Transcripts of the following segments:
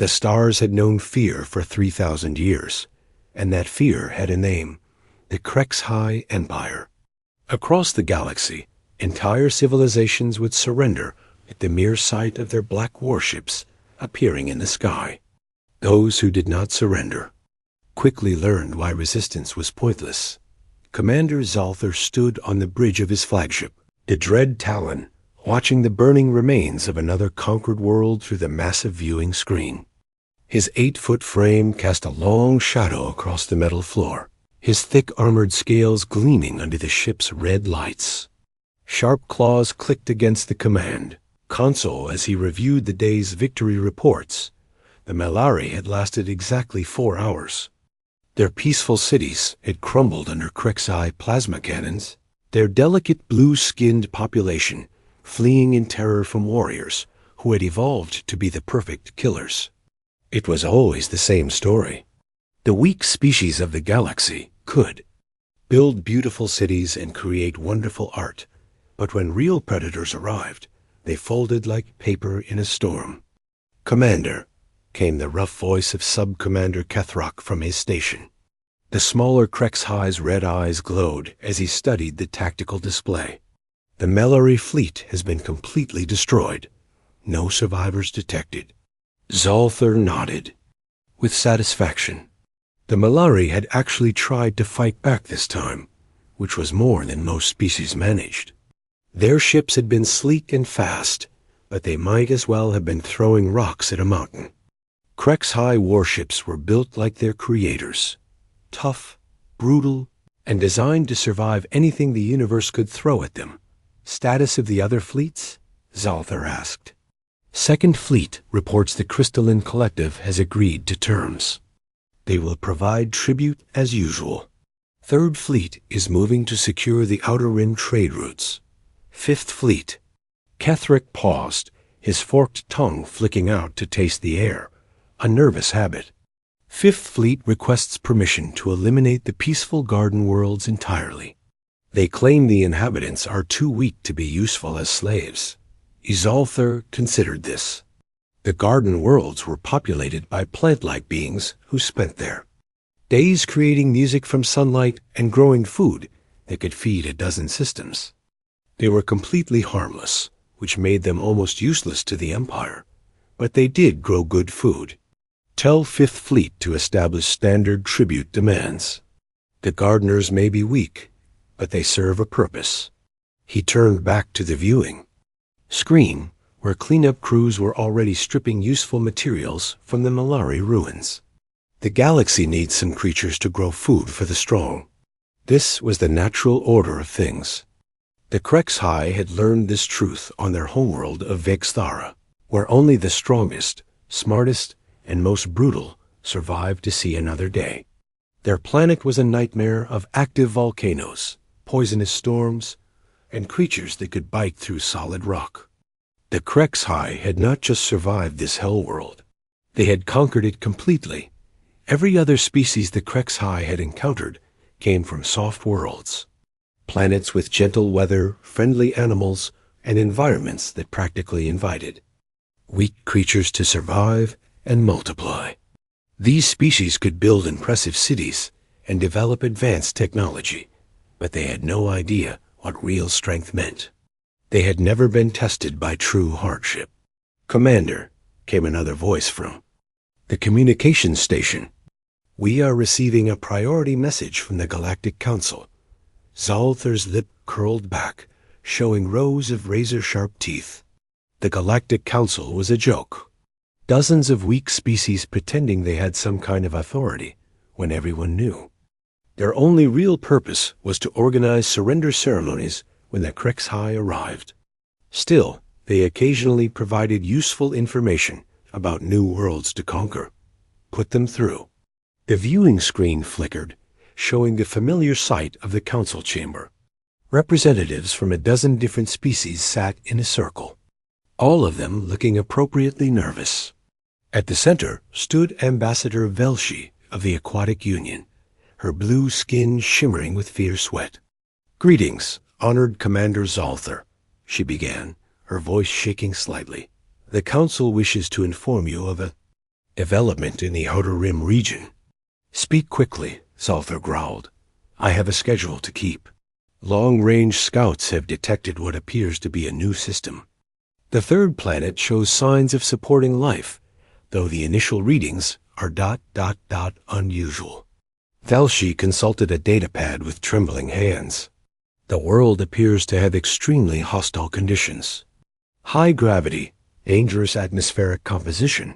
The stars had known fear for 3,000 years, and that fear had a name, the HFY Empire. Across the galaxy, entire civilizations would surrender at the mere sight of their black warships appearing in the sky. Those who did not surrender quickly learned why resistance was pointless. Commander Zalthar stood on the bridge of his flagship, the Dread Talon, watching the burning remains of another conquered world through the massive viewing screen. His 8-foot frame cast a long shadow across the metal floor, his thick armored scales gleaming under the ship's red lights. Sharp claws clicked against the command console as he reviewed the day's victory reports. The Melari had lasted exactly 4 hours. Their peaceful cities had crumbled under HFY plasma cannons, their delicate blue-skinned population fleeing in terror from warriors who had evolved to be the perfect killers. It was always the same story. The weak species of the galaxy could build beautiful cities and create wonderful art, but when real predators arrived, they folded like paper in a storm. "Commander," came the rough voice of Sub-Commander Kethrock from his station. The smaller HFY's red eyes glowed as he studied the tactical display. "The Melari fleet has been completely destroyed. No survivors detected." Zalthar nodded with satisfaction. The Melari had actually tried to fight back this time, which was more than most species managed. Their ships had been sleek and fast, but they might as well have been throwing rocks at a mountain. HFY warships were built like their creators, tough, brutal, and designed to survive anything the universe could throw at them. "Status of the other fleets?" Zalthar asked. "Second Fleet reports the Crystalline Collective has agreed to terms. They will provide tribute as usual. Third Fleet is moving to secure the Outer Rim trade routes. Fifth Fleet." Kethrick paused, his forked tongue flicking out to taste the air, a nervous habit. "Fifth Fleet requests permission to eliminate the peaceful garden worlds entirely. They claim the inhabitants are too weak to be useful as slaves." Zalthar considered this. The garden worlds were populated by plant-like beings who spent there days creating music from sunlight and growing food that could feed a dozen systems. They were completely harmless, which made them almost useless to the Empire, but they did grow good food. "Tell Fifth Fleet to establish standard tribute demands. The gardeners may be weak, but they serve a purpose." He turned back to the viewing screen, where cleanup crews were already stripping useful materials from the Melari ruins. The galaxy needs some creatures to grow food for the strong. This was the natural order of things. The HFY had learned this truth on their homeworld of Vexthara, where only the strongest, smartest, and most brutal survived to see another day. Their planet was a nightmare of active volcanoes, poisonous storms, and creatures that could bite through solid rock. The HFY had not just survived this hell world. They had conquered it completely. Every other species the HFY had encountered came from soft worlds, planets with gentle weather, friendly animals, and environments that practically invited weak creatures to survive and multiply. These species could build impressive cities and develop advanced technology, but they had no idea what real strength meant. They had never been tested by true hardship. "Commander," came another voice from the communications station. "We are receiving a priority message from the Galactic Council." Zalthar's lip curled back, showing rows of razor-sharp teeth. The Galactic Council was a joke. Dozens of weak species pretending they had some kind of authority when everyone knew. Their only real purpose was to organize surrender ceremonies when the HFY arrived. Still, they occasionally provided useful information about new worlds to conquer. Put them through. The viewing screen flickered, showing the familiar sight of the council chamber. Representatives from a dozen different species sat in a circle, all of them looking appropriately nervous. At the center stood Ambassador Velshi of the Aquatic Union, her blue skin shimmering with fierce sweat. "Greetings, honored Commander Zalthar," she began, her voice shaking slightly. "The Council wishes to inform you of a..." Development in the Outer Rim region. Speak quickly, Zalthar growled. I have a schedule to keep. Long-range scouts have detected what appears to be a new system. The third planet shows signs of supporting life, though the initial readings are ... unusual. Thalshi consulted a datapad with trembling hands. The world appears to have extremely hostile conditions. High gravity, dangerous atmospheric composition,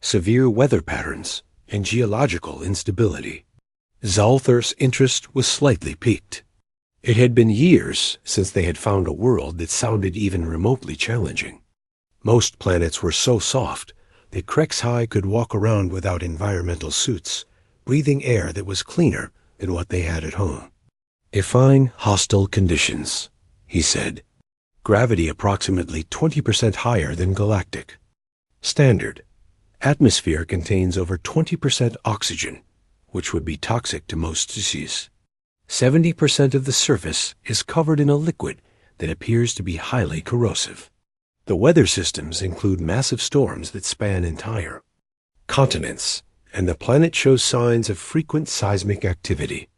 severe weather patterns, and geological instability. Zalthar's interest was slightly piqued. It had been years since they had found a world that sounded even remotely challenging. Most planets were so soft that Krexhai could walk around without environmental suits, breathing air that was cleaner than what they had at home. Define hostile conditions, he said. Gravity approximately 20% higher than Galactic. Standard. Atmosphere contains over 20% oxygen, which would be toxic to most species. 70% of the surface is covered in a liquid that appears to be highly corrosive. The weather systems include massive storms that span entire continents, and the planet shows signs of frequent seismic activity.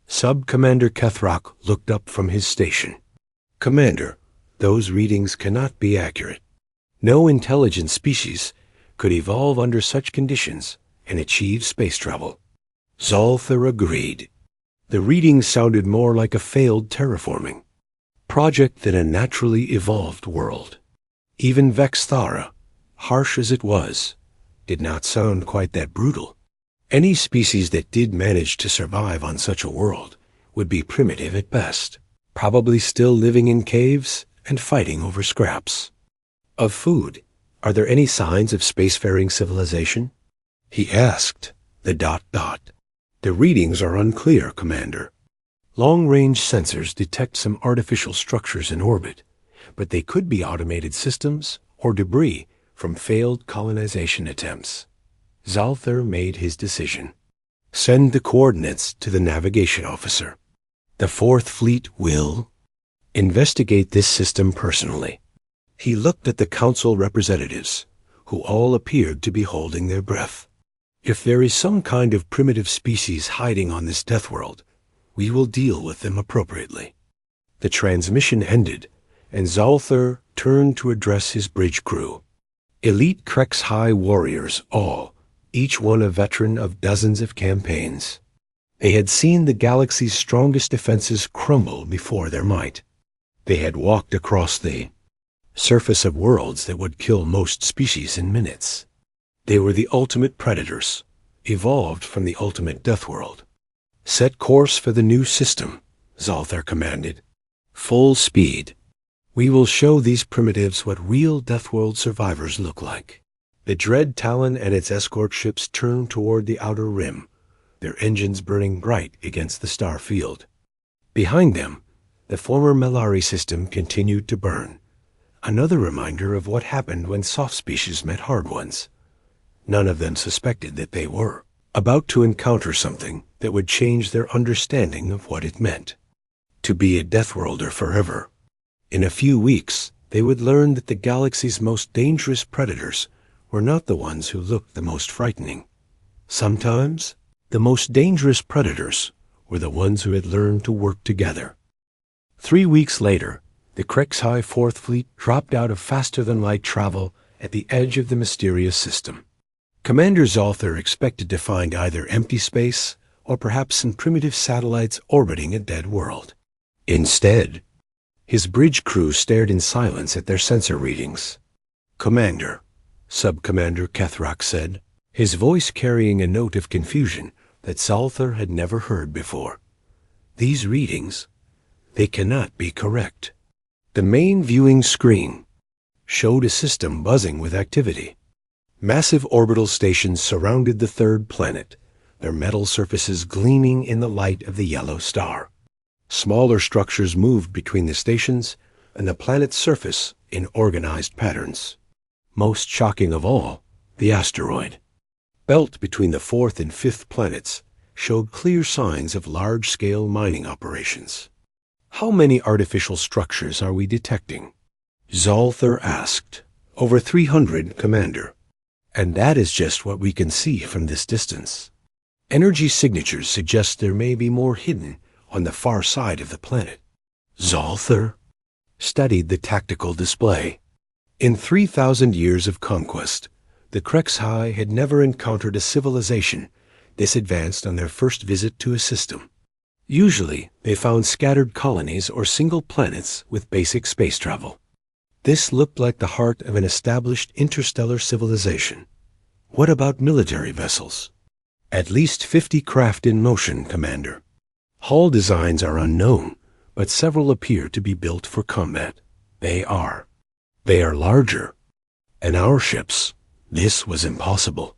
Sub-Commander Kethrak looked up from his station. Commander, those readings cannot be accurate. No intelligent species could evolve under such conditions and achieve space travel. Zalthar agreed. The readings sounded more like a failed terraforming project than a naturally evolved world. Even Vexthara, harsh as it was, did not sound quite that brutal. Any species that did manage to survive on such a world would be primitive at best, probably still living in caves and fighting over scraps. Of food, are there any signs of spacefaring civilization? He asked. The readings are unclear, Commander. Long-range sensors detect some artificial structures in orbit, but they could be automated systems or debris from failed colonization attempts. Zalthar made his decision. Send the coordinates to the navigation officer. The Fourth Fleet will investigate this system personally. He looked at the council representatives, who all appeared to be holding their breath. If there is some kind of primitive species hiding on this death world, we will deal with them appropriately. The transmission ended, and Zalthar turned to address his bridge crew. Elite Krexhai warriors all, each one a veteran of dozens of campaigns. They had seen the galaxy's strongest defenses crumble before their might. They had walked across the surface of worlds that would kill most species in minutes. They were the ultimate predators, evolved from the ultimate death world. Set course for the new system, Zalthar commanded. Full speed. We will show these primitives what real Deathworld survivors look like. The Dread Talon and its escort ships turned toward the Outer Rim, their engines burning bright against the star field. Behind them, the former Melari system continued to burn, another reminder of what happened when soft species met hard ones. None of them suspected that they were about to encounter something that would change their understanding of what it meant to be a Deathworlder forever. In a few weeks, they would learn that the galaxy's most dangerous predators were not the ones who looked the most frightening. Sometimes, the most dangerous predators were the ones who had learned to work together. 3 weeks later, the Krexhai Fourth Fleet dropped out of faster-than-light travel at the edge of the mysterious system. Commander Zalthar expected to find either empty space or perhaps some primitive satellites orbiting a dead world. Instead, his bridge crew stared in silence at their sensor readings. Commander, Sub-Commander Kethrak said, his voice carrying a note of confusion that Zalthar had never heard before. These readings, they cannot be correct. The main viewing screen showed a system buzzing with activity. Massive orbital stations surrounded the third planet, their metal surfaces gleaming in the light of the yellow star. Smaller structures moved between the stations and the planet's surface in organized patterns. Most shocking of all, the asteroid belt between the fourth and fifth planets showed clear signs of large-scale mining operations. How many artificial structures are we detecting? Zalthar asked. Over 300, Commander. And that is just what we can see from this distance. Energy signatures suggest there may be more hidden on the far side of the planet. Zalthar studied the tactical display. In 3,000 years of conquest, the Krexhai had never encountered a civilization this advanced on their first visit to a system. Usually, they found scattered colonies or single planets with basic space travel. This looked like the heart of an established interstellar civilization. What about military vessels? At least 50 craft in motion, Commander. Hull designs are unknown, but several appear to be built for combat. They are larger. And our ships, this was impossible.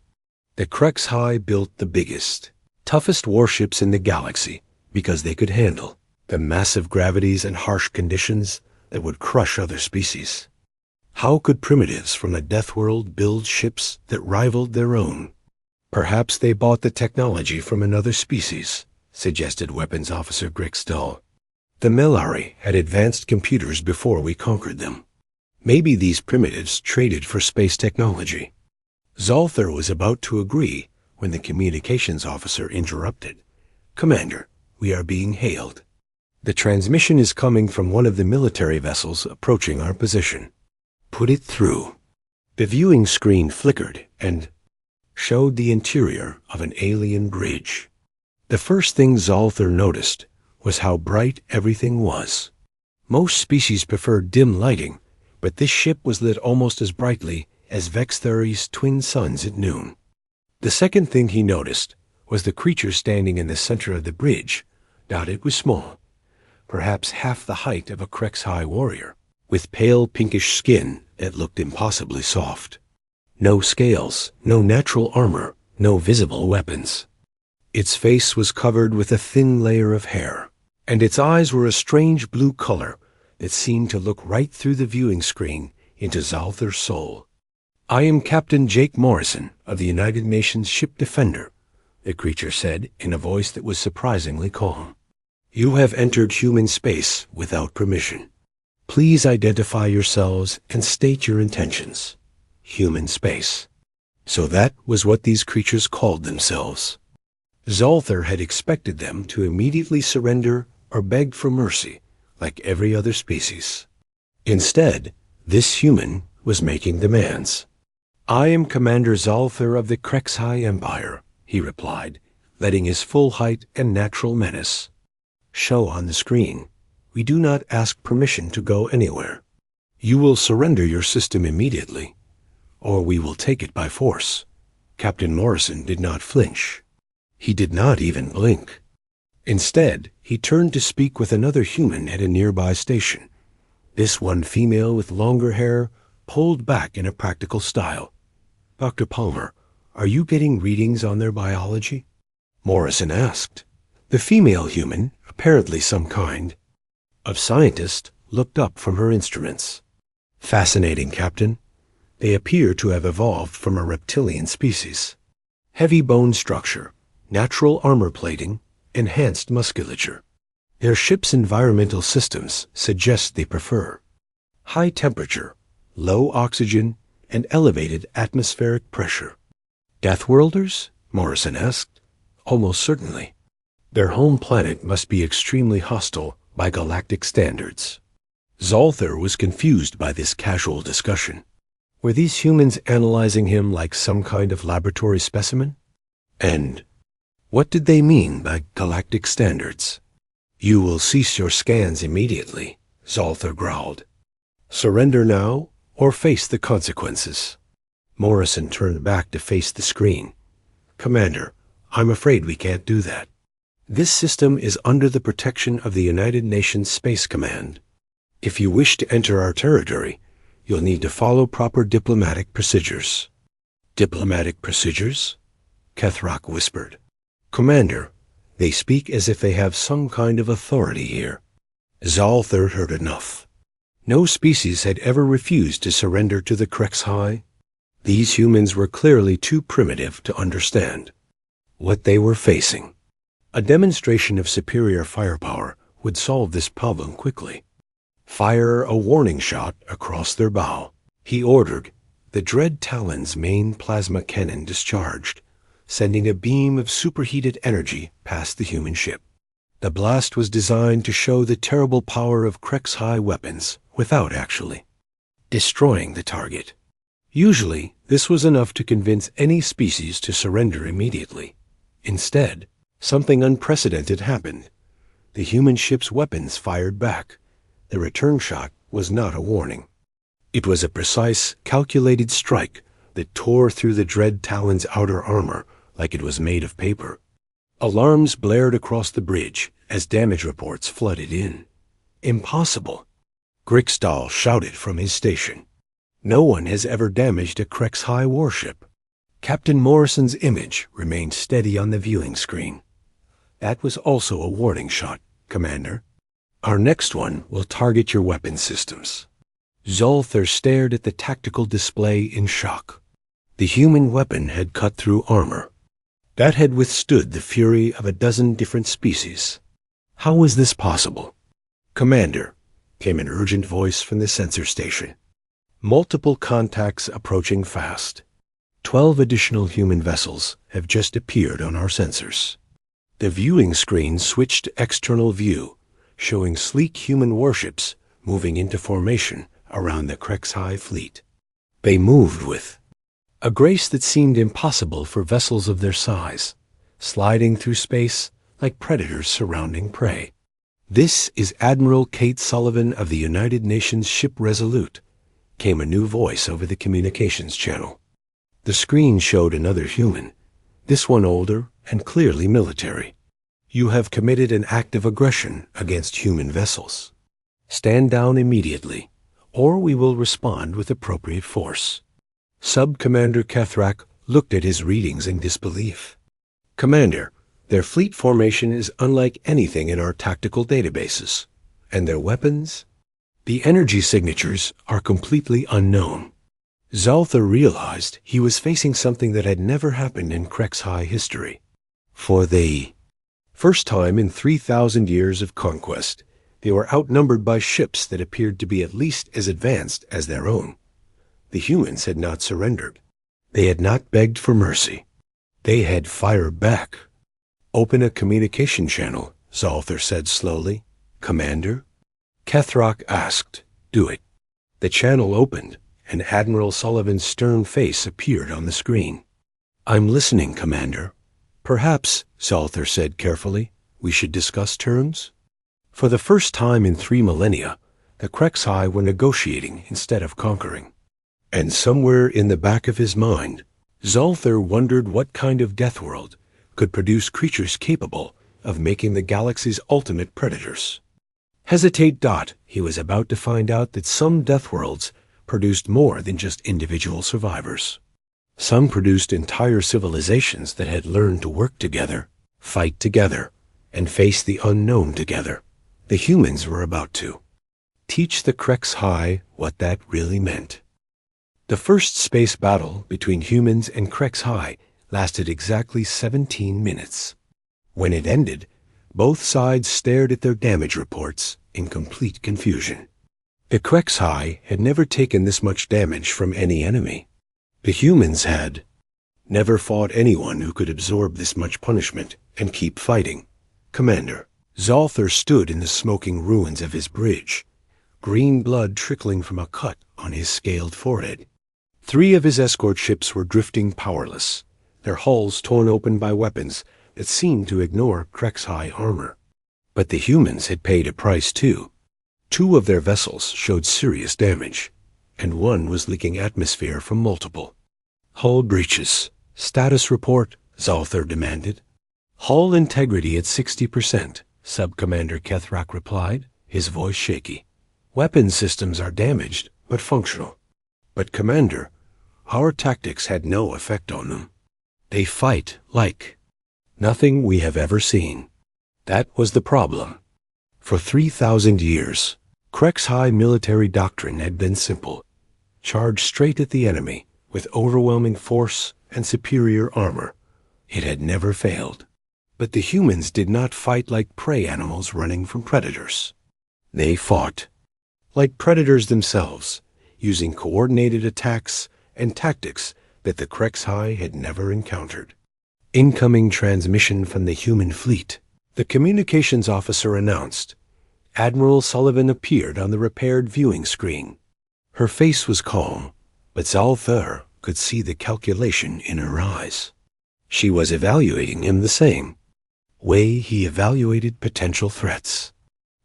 The Krexhai built the biggest, toughest warships in the galaxy because they could handle the massive gravities and harsh conditions that would crush other species. How could primitives from a death world build ships that rivaled their own? Perhaps they bought the technology from another species, suggested Weapons Officer Grixdal. The Melari had advanced computers before we conquered them. Maybe these primitives traded for space technology. Zalthar was about to agree when the communications officer interrupted. Commander, we are being hailed. The transmission is coming from one of the military vessels approaching our position. Put it through. The viewing screen flickered and showed the interior of an alien bridge. The first thing Zalthar noticed was how bright everything was. Most species preferred dim lighting, but this ship was lit almost as brightly as Vexthari's twin suns at noon. The second thing he noticed was the creature standing in the center of the bridge. It was small, perhaps half the height of a Krexhai warrior, with pale pinkish skin that looked impossibly soft. No scales, no natural armor, no visible weapons. Its face was covered with a thin layer of hair, and its eyes were a strange blue color that seemed to look right through the viewing screen into Zalthar's soul. I am Captain Jake Morrison of the United Nations Ship Defender, the creature said in a voice that was surprisingly calm. You have entered human space without permission. Please identify yourselves and state your intentions. Human space. So that was what these creatures called themselves. Zalthar had expected them to immediately surrender or beg for mercy, like every other species. Instead, this human was making demands. I am Commander Zalthar of the Krexhai Empire, he replied, letting his full height and natural menace show on the screen. We do not ask permission to go anywhere. You will surrender your system immediately, or we will take it by force. Captain Morrison did not flinch. He did not even blink. Instead, he turned to speak with another human at a nearby station. This one female with longer hair pulled back in a practical style. Dr. Palmer, are you getting readings on their biology? Morrison asked. The female human, apparently some kind of scientist, looked up from her instruments. Fascinating, Captain. They appear to have evolved from a reptilian species. Heavy bone structure, natural armor plating, enhanced musculature. Their ship's environmental systems suggest they prefer high temperature, low oxygen, and elevated atmospheric pressure. Deathworlders? Morrison asked. Almost certainly. Their home planet must be extremely hostile by galactic standards. Zalthar was confused by this casual discussion. Were these humans analyzing him like some kind of laboratory specimen? And what did they mean by galactic standards? You will cease your scans immediately, Zalthar growled. Surrender now or face the consequences. Morrison turned back to face the screen. Commander, I'm afraid we can't do that. This system is under the protection of the United Nations Space Command. If you wish to enter our territory, you'll need to follow proper diplomatic procedures. Diplomatic procedures? Kethrak whispered. Commander, they speak as if they have some kind of authority here. Zalthar heard enough. No species had ever refused to surrender to the Krexhai. These humans were clearly too primitive to understand what they were facing. A demonstration of superior firepower would solve this problem quickly. Fire a warning shot across their bow, he ordered. The Dread Talon's main plasma cannon discharged, sending a beam of superheated energy past the human ship. The blast was designed to show the terrible power of Krek's high weapons without actually destroying the target. Usually, this was enough to convince any species to surrender immediately. Instead, something unprecedented happened. The human ship's weapons fired back. The return shot was not a warning. It was a precise, calculated strike that tore through the Dread Talon's outer armor like it was made of paper. Alarms blared across the bridge as damage reports flooded in. Impossible! Griksdahl shouted from his station. No one has ever damaged a Krek's high warship. Captain Morrison's image remained steady on the viewing screen. That was also a warning shot, Commander. Our next one will target your weapon systems. Zolther stared at the tactical display in shock. The human weapon had cut through armor. That had withstood the fury of a dozen different species. How was this possible? Commander, came an urgent voice from the sensor station. Multiple contacts approaching fast. 12 additional human vessels have just appeared on our sensors. The viewing screen switched to external view, showing sleek human warships moving into formation around the Krek's high fleet. They moved with a grace that seemed impossible for vessels of their size, sliding through space like predators surrounding prey. This is Admiral Kate Sullivan of the United Nations ship Resolute, came a new voice over the communications channel. The screen showed another human, this one older and clearly military. You have committed an act of aggression against human vessels. Stand down immediately, or we will respond with appropriate force. Sub-Commander Kethrak looked at his readings in disbelief. Commander, their fleet formation is unlike anything in our tactical databases. And their weapons? The energy signatures are completely unknown. Zolther realized he was facing something that had never happened in Krek's high history. For the first time in 3,000 years of conquest, they were outnumbered by ships that appeared to be at least as advanced as their own. The humans had not surrendered. They had not begged for mercy. They had fired back. Open a communication channel, Zolther said slowly. Commander? Kethrak asked. Do it. The channel opened, and Admiral Sullivan's stern face appeared on the screen. I'm listening, Commander. Perhaps, Zolther said carefully, we should discuss terms? For the first time in 3 millennia, the Krek's high were negotiating instead of conquering. And somewhere in the back of his mind, Zolther wondered what kind of Deathworld could produce creatures capable of making the galaxy's ultimate predators. Hesitate not, he was about to find out that some Deathworlds produced more than just individual survivors. Some produced entire civilizations that had learned to work together, fight together, and face the unknown together. The humans were about to teach the Krek's high what that really meant. The first space battle between humans and Krek's high lasted exactly 17 minutes. When it ended, both sides stared at their damage reports in complete confusion. The Krek's high had never taken this much damage from any enemy. The humans had never fought anyone who could absorb this much punishment and keep fighting. Commander, Zolther stood in the smoking ruins of his bridge, green blood trickling from a cut on his scaled forehead. 3 of his escort ships were drifting powerless, their hulls torn open by weapons that seemed to ignore Krek's high armor. But the humans had paid a price too. 2 of their vessels showed serious damage, and 1 was leaking atmosphere from multiple hull breaches. Status report, Zolther demanded. Hull integrity at 60%, Sub-Commander Kethrak replied, his voice shaky. Weapon systems are damaged, but functional. But Commander, our tactics had no effect on them. They fight like nothing we have ever seen. That was the problem. For 3,000 years, Krek's high military doctrine had been simple. Charge straight at the enemy with overwhelming force and superior armor. It had never failed. But the humans did not fight like prey animals running from predators. They fought like predators themselves, using coordinated attacks and tactics that the Krexhai had never encountered. Incoming transmission from the human fleet. The communications officer announced. Admiral Sullivan appeared on the repaired viewing screen. Her face was calm, but Zalthar could see the calculation in her eyes. She was evaluating him the same way he evaluated potential threats.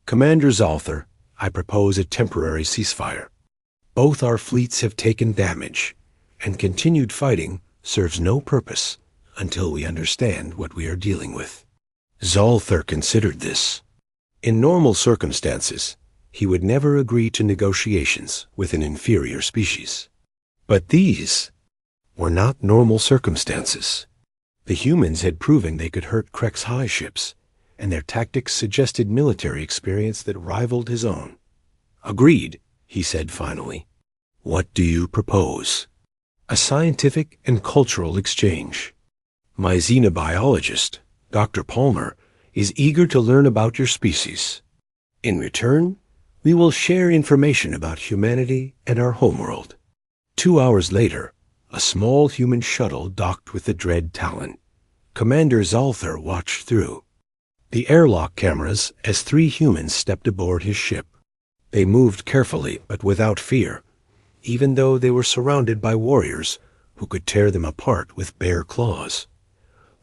Commander Zalthar, I propose a temporary ceasefire. Both our fleets have taken damage, and continued fighting serves no purpose until we understand what we are dealing with. Zalthar considered this. In normal circumstances, he would never agree to negotiations with an inferior species. But these were not normal circumstances. The humans had proven they could hurt Krexhai ships, and their tactics suggested military experience that rivaled his own. Agreed, he said finally. What do you propose? A scientific and cultural exchange. My xenobiologist, Dr. Palmer, is eager to learn about your species. In return, we will share information about humanity and our homeworld. 2 hours later, a small human shuttle docked with the Dread Talon. Commander Zalthar watched through the airlock cameras as 3 humans stepped aboard his ship. They moved carefully but without fear, even though they were surrounded by warriors who could tear them apart with bare claws.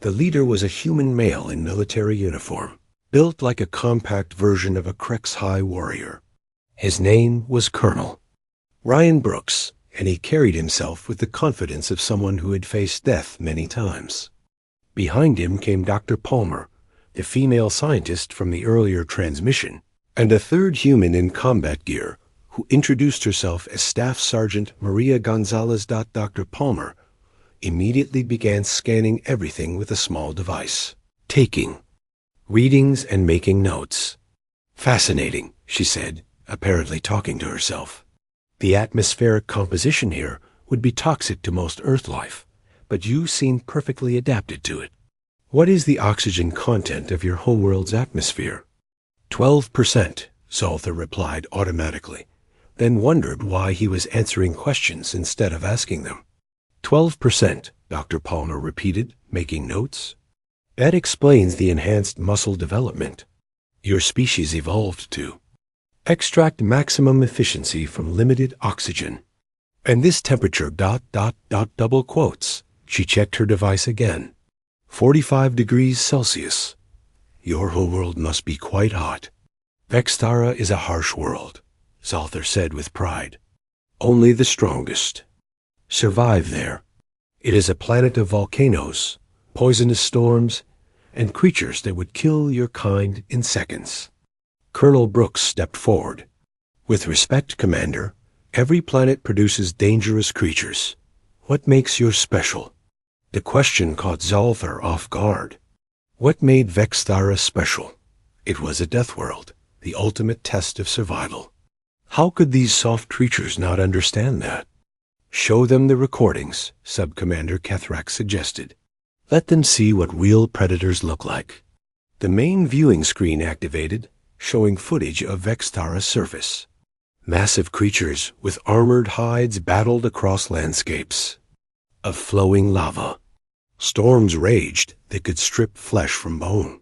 The leader was a human male in military uniform, built like a compact version of a Krexhai warrior. His name was Colonel Ryan Brooks, and he carried himself with the confidence of someone who had faced death many times. Behind him came Dr. Palmer, the female scientist from the earlier transmission, and a third human in combat gear who introduced herself as Staff Sergeant Maria Gonzalez. Dr. Palmer immediately began scanning everything with a small device, taking readings and making notes. Fascinating, she said, apparently talking to herself. The atmospheric composition here would be toxic to most Earth life, but you seem perfectly adapted to it. What is the oxygen content of your homeworld's atmosphere? 12%, Zalthar replied automatically, then wondered why he was answering questions instead of asking them. 12%, Dr. Palmer repeated, making notes. That explains the enhanced muscle development your species evolved to. Extract maximum efficiency from limited oxygen. And this temperature ... double quotes. She checked her device again. 45 degrees Celsius. Your homeworld must be quite hot. Vextara is a harsh world, Zalthar said with pride. Only the strongest survive there. It is a planet of volcanoes, poisonous storms, and creatures that would kill your kind in seconds. Colonel Brooks stepped forward. With respect, Commander, every planet produces dangerous creatures. What makes yours special? The question caught Zalthar off guard. What made Vextara special? It was a death world, the ultimate test of survival. How could these soft creatures not understand that? Show them the recordings, Sub-Commander Kethrak suggested. Let them see what real predators look like. The main viewing screen activated, showing footage of Vextara's surface. Massive creatures with armored hides battled across landscapes of flowing lava. Storms raged that could strip flesh from bone.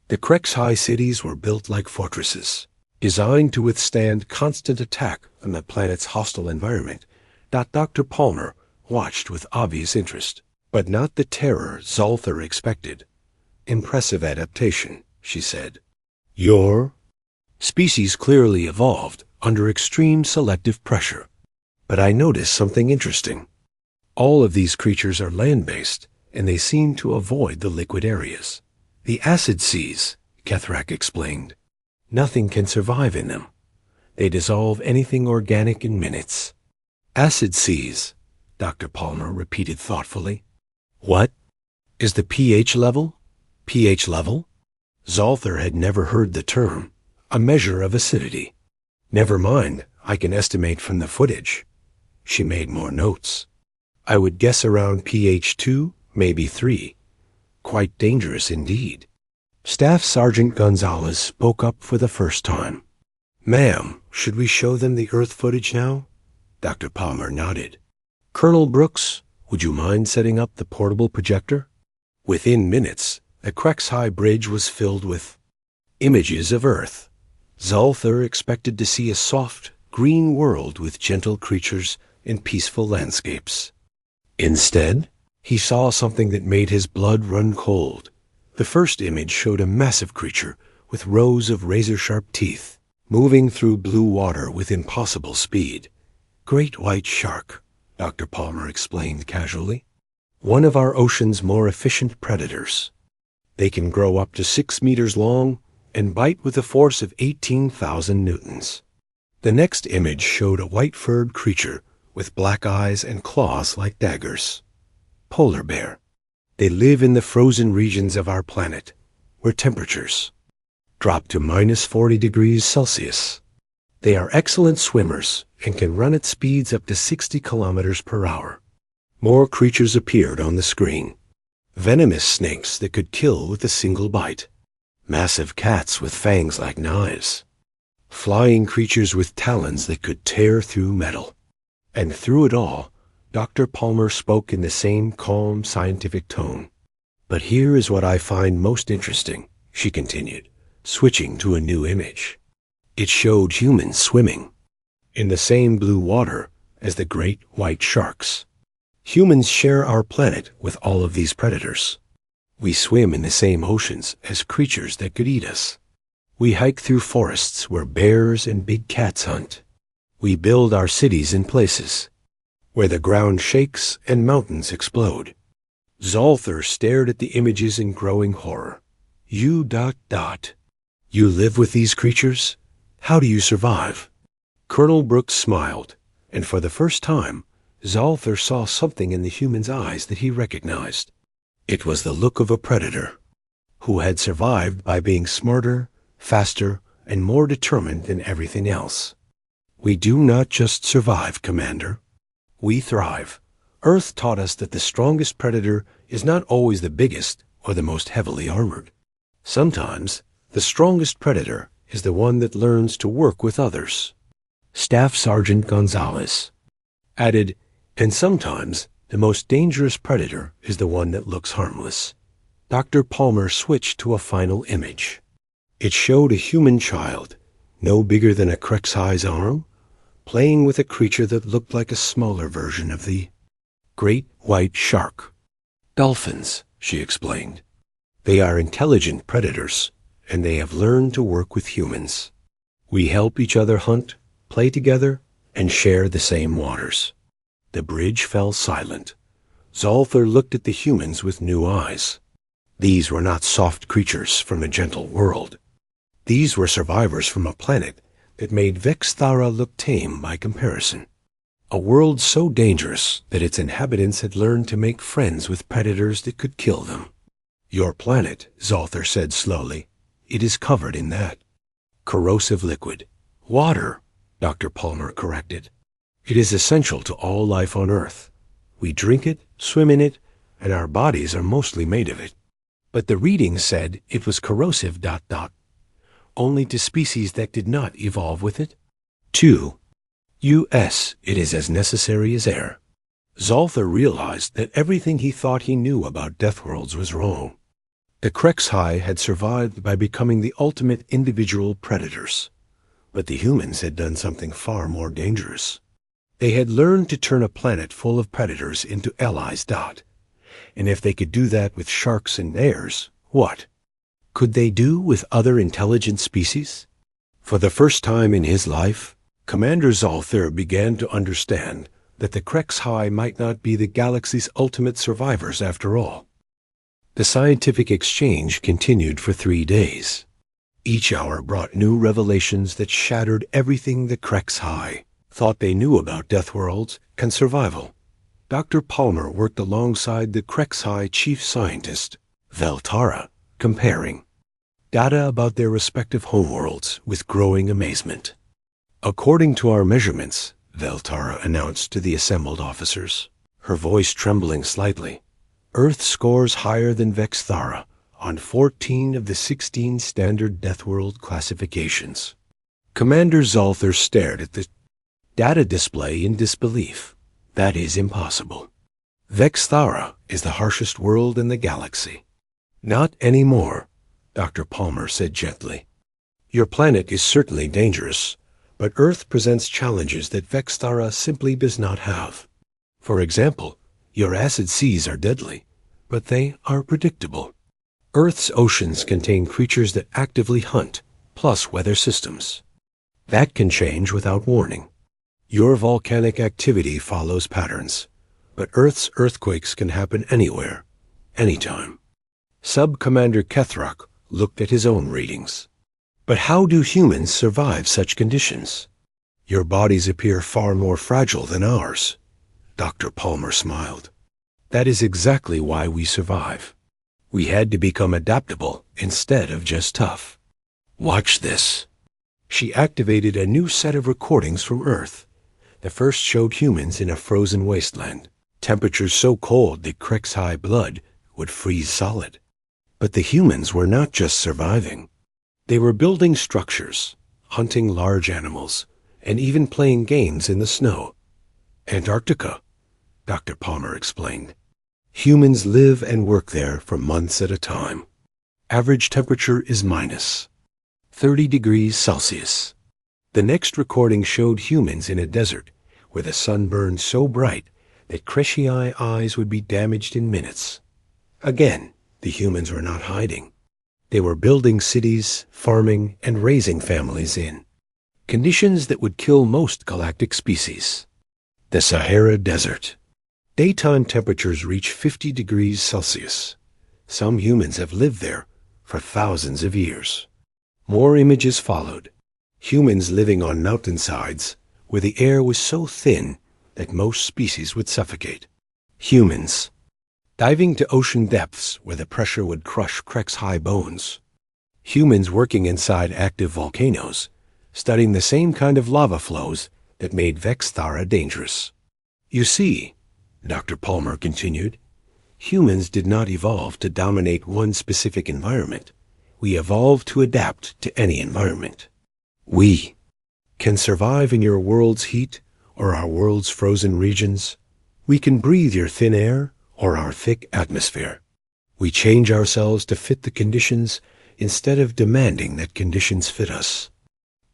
The Krexhai cities were built like fortresses, designed to withstand constant attack from the planet's hostile environment. Dr. Palmer watched with obvious interest, but not the terror Zalthar expected. Impressive adaptation, she said. Your species clearly evolved under extreme selective pressure. But I noticed something interesting. All of these creatures are land-based, and they seem to avoid the liquid areas. The acid seas, Kethrak explained. Nothing can survive in them. They dissolve anything organic in minutes. Acid seas, Dr. Palmer repeated thoughtfully. What? Is the pH level? pH level? Zalthar had never heard the term. A measure of acidity. Never mind, I can estimate from the footage. She made more notes. I would guess around pH 2, maybe 3. Quite dangerous indeed. Staff Sergeant Gonzalez spoke up for the first time. Ma'am, should we show them the Earth footage now? Dr. Palmer nodded. "Colonel Brooks, would you mind setting up the portable projector?" Within minutes, the Crexhigh Bridge was filled with images of Earth. Zolther expected to see a soft, green world with gentle creatures and peaceful landscapes. Instead, he saw something that made his blood run cold. The first image showed a massive creature with rows of razor-sharp teeth, moving through blue water with impossible speed. "Great white shark," Dr. Palmer explained casually. "One of our ocean's more efficient predators. They can grow up to 6 meters long and bite with a force of 18,000 newtons. The next image showed a white-furred creature with black eyes and claws like daggers. Polar bear. They live in the frozen regions of our planet, where temperatures drop to -40 degrees Celsius. They are excellent swimmers and can run at speeds up to 60 kilometers per hour. More creatures appeared on the screen. Venomous snakes that could kill with a single bite. Massive cats with fangs like knives. Flying creatures with talons that could tear through metal. And through it all, Dr. Palmer spoke in the same calm, scientific tone. "But here is what I find most interesting," she continued, switching to a new image. It showed humans swimming in the same blue water as the great white sharks. Humans share our planet with all of these predators. We swim in the same oceans as creatures that could eat us. We hike through forests where bears and big cats hunt. We build our cities in places where the ground shakes and mountains explode." Zolther stared at the images in growing horror. You live with these creatures? How do you survive?" Colonel Brooks smiled, and for the first time, Zolther saw something in the human's eyes that he recognized. It was the look of a predator who had survived by being smarter, faster, and more determined than everything else. "We do not just survive, Commander. We thrive. Earth taught us that the strongest predator is not always the biggest or the most heavily armored. Sometimes, the strongest predator is the one that learns to work with others." Staff Sergeant Gonzalez added, "And sometimes, the most dangerous predator is the one that looks harmless." Dr. Palmer switched to a final image. It showed a human child, no bigger than a Crexhigh's arm, playing with a creature that looked like a smaller version of the great white shark. "Dolphins," she explained. "They are intelligent predators, and they have learned to work with humans. We help each other hunt, play together, and share the same waters." The bridge fell silent. Zolther looked at the humans with new eyes. These were not soft creatures from a gentle world. These were survivors from a planet that made Vexthara look tame by comparison. A world so dangerous that its inhabitants had learned to make friends with predators that could kill them. "Your planet," Zolther said slowly, "it is covered in that corrosive liquid." "Water," Dr. Palmer corrected. "It is essential to all life on Earth. We drink it, swim in it, and our bodies are mostly made of it." But the reading said it was corrosive ... only to species that did not evolve with it. 2. U.S. It is as necessary as air. Zolther realized that everything he thought he knew about Deathworlds was wrong. The Crexhigh had survived by becoming the ultimate individual predators. But the humans had done something far more dangerous. They had learned to turn a planet full of predators into allies. And if they could do that with sharks and bears, what could they do with other intelligent species? For the first time in his life, Commander Zolther began to understand that the Crexhigh might not be the galaxy's ultimate survivors after all. The scientific exchange continued for 3 days. Each hour brought new revelations that shattered everything the Crexhigh thought they knew about Deathworlds and survival. Dr. Palmer worked alongside the Crexhigh chief scientist, Veltara, comparing data about their respective homeworlds with growing amazement. "According to our measurements," Veltara announced to the assembled officers, her voice trembling slightly, "Earth scores higher than Vexthara on 14 of the 16 standard Deathworld classifications." Commander Zolther stared at the data display in disbelief. That is impossible. Vexthara is the harshest world in the galaxy. Not anymore, Dr. Palmer said gently. Your planet is certainly dangerous, but Earth presents challenges that Vexthara simply does not have. For example, your acid seas are deadly, but they are predictable. Earth's oceans contain creatures that actively hunt, plus weather systems. That can change without warning. Your volcanic activity follows patterns, but Earth's earthquakes can happen anywhere, anytime. Sub-Commander Kethrock looked at his own readings. But how do humans survive such conditions? Your bodies appear far more fragile than ours. Dr. Palmer smiled. That is exactly why we survive. We had to become adaptable instead of just tough. Watch this. She activated a new set of recordings from Earth. The first showed humans in a frozen wasteland, temperatures so cold that Krexhai blood would freeze solid. But the humans were not just surviving. They were building structures, hunting large animals, and even playing games in the snow. Antarctica, Dr. Palmer explained. Humans live and work there for months at a time. Average temperature is minus 30 degrees Celsius. The next recording showed humans in a desert where the sun burned so bright that Krexhai eyes would be damaged in minutes. Again, the humans were not hiding. They were building cities, farming, and raising families in conditions that would kill most galactic species. The Sahara Desert. Daytime temperatures reach 50 degrees Celsius. Some humans have lived there for thousands of years. More images followed. Humans living on mountainsides where the air was so thin that most species would suffocate. Humans diving to ocean depths where the pressure would crush Krexhai bones. Humans working inside active volcanoes, studying the same kind of lava flows that made Vexthara dangerous. You see, Dr. Palmer continued, humans did not evolve to dominate one specific environment. We evolved to adapt to any environment. We can survive in your world's heat or our world's frozen regions. We can breathe your thin air or our thick atmosphere. We change ourselves to fit the conditions instead of demanding that conditions fit us.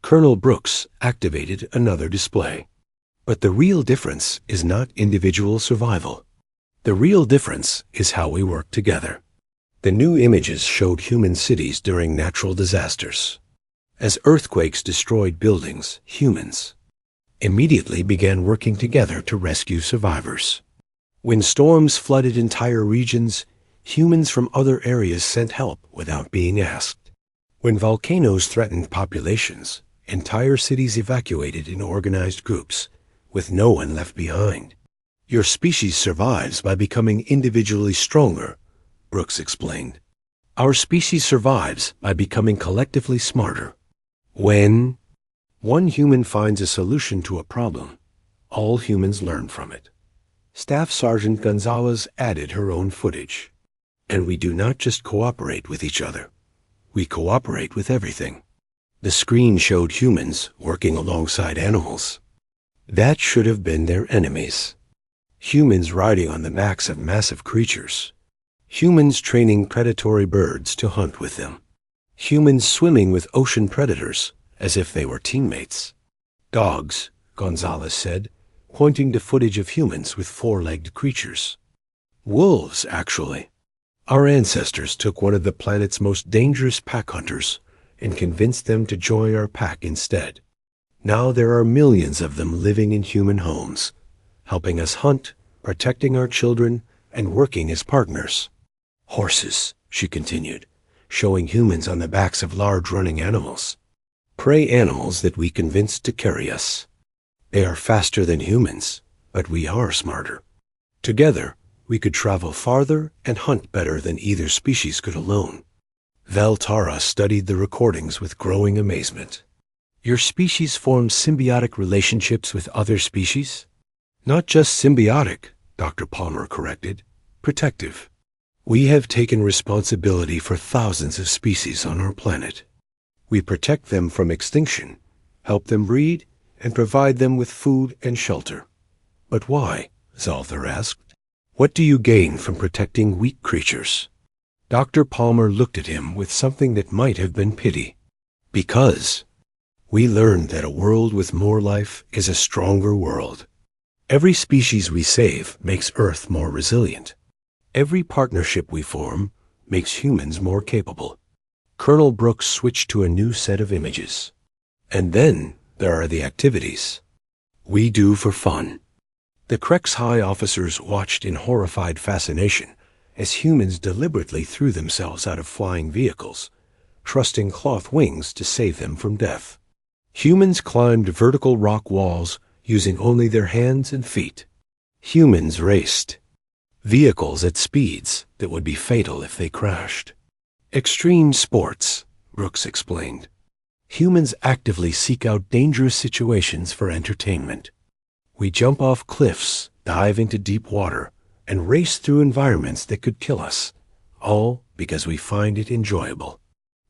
Colonel Brooks activated another display. But the real difference is not individual survival. The real difference is how we work together. The new images showed human cities during natural disasters. As earthquakes destroyed buildings, humans immediately began working together to rescue survivors. When storms flooded entire regions, humans from other areas sent help without being asked. When volcanoes threatened populations, entire cities evacuated in organized groups, with no one left behind. Your species survives by becoming individually stronger, Brooks explained. Our species survives by becoming collectively smarter. When one human finds a solution to a problem, all humans learn from it. Staff Sergeant Gonzalez added her own footage. And we do not just cooperate with each other. We cooperate with everything. The screen showed humans working alongside animals. That should have been their enemies. Humans riding on the backs of massive creatures. Humans training predatory birds to hunt with them. Humans swimming with ocean predators as if they were teammates. Dogs, Gonzalez said, pointing to footage of humans with four-legged creatures. Wolves, actually. Our ancestors took one of the planet's most dangerous pack hunters and convinced them to join our pack instead. Now there are millions of them living in human homes, helping us hunt, protecting our children, and working as partners. Horses, she continued, showing humans on the backs of large running animals. Prey animals that we convinced to carry us. They are faster than humans, but we are smarter. Together, we could travel farther and hunt better than either species could alone. Veltara studied the recordings with growing amazement. Your species forms symbiotic relationships with other species? Not just symbiotic, Dr. Palmer corrected. Protective. We have taken responsibility for thousands of species on our planet. We protect them from extinction, help them breed, and provide them with food and shelter. But why? Zalthar asked. What do you gain from protecting weak creatures? Dr. Palmer looked at him with something that might have been pity. Because we learned that a world with more life is a stronger world. Every species we save makes Earth more resilient. Every partnership we form makes humans more capable. Colonel Brooks switched to a new set of images. And then there are the activities we do for fun. The Krex High officers watched in horrified fascination as humans deliberately threw themselves out of flying vehicles, trusting cloth wings to save them from death. Humans climbed vertical rock walls using only their hands and feet. Humans raced vehicles at speeds that would be fatal if they crashed. Extreme sports, Brooks explained. Humans actively seek out dangerous situations for entertainment. We jump off cliffs, dive into deep water, and race through environments that could kill us, all because we find it enjoyable.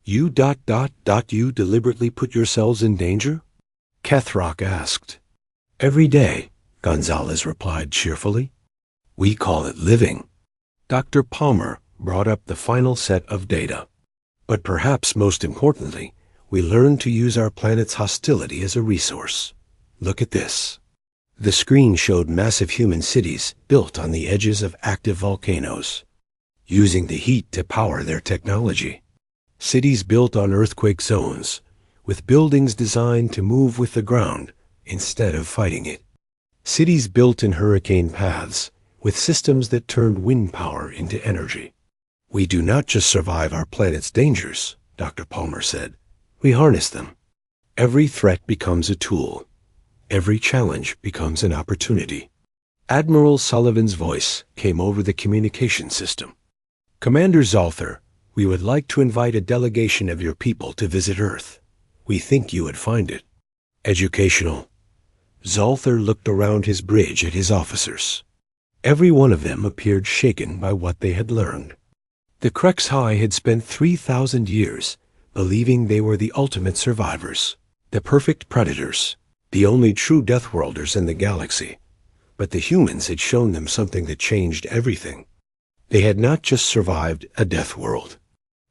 You deliberately put yourselves in danger? Kethrock asked. Every day, Gonzalez replied cheerfully. We call it living. Dr. Palmer brought up the final set of data. But perhaps most importantly, we learned to use our planet's hostility as a resource. Look at this. The screen showed massive human cities built on the edges of active volcanoes, using the heat to power their technology. Cities built on earthquake zones, with buildings designed to move with the ground instead of fighting it. Cities built in hurricane paths, with systems that turned wind power into energy. We do not just survive our planet's dangers, Dr. Palmer said. We harness them. Every threat becomes a tool. Every challenge becomes an opportunity. Admiral Sullivan's voice came over the communication system. Commander Zalthar, we would like to invite a delegation of your people to visit Earth. We think you would find it educational. Zalthar looked around his bridge at his officers. Every one of them appeared shaken by what they had learned. The Krex High had spent 3,000 years believing they were the ultimate survivors, the perfect predators, the only true Deathworlders in the galaxy. But the humans had shown them something that changed everything. They had not just survived a death world.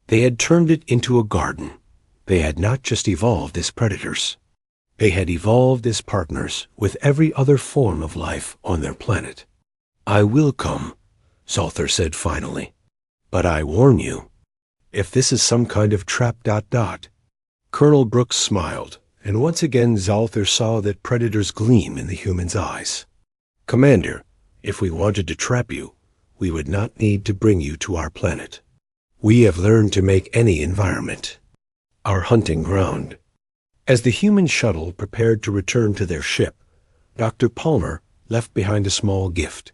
They had turned it into a garden. They had not just evolved as predators. They had evolved as partners with every other form of life on their planet. I will come, Zalthar said finally. But I warn you, if this is some kind of trap... Colonel Brooks smiled, and once again Zalthar saw that predators gleam in the human's eyes. Commander, if we wanted to trap you, we would not need to bring you to our planet. We have learned to make any environment our hunting ground. As the human shuttle prepared to return to their ship, Dr. Palmer left behind a small gift,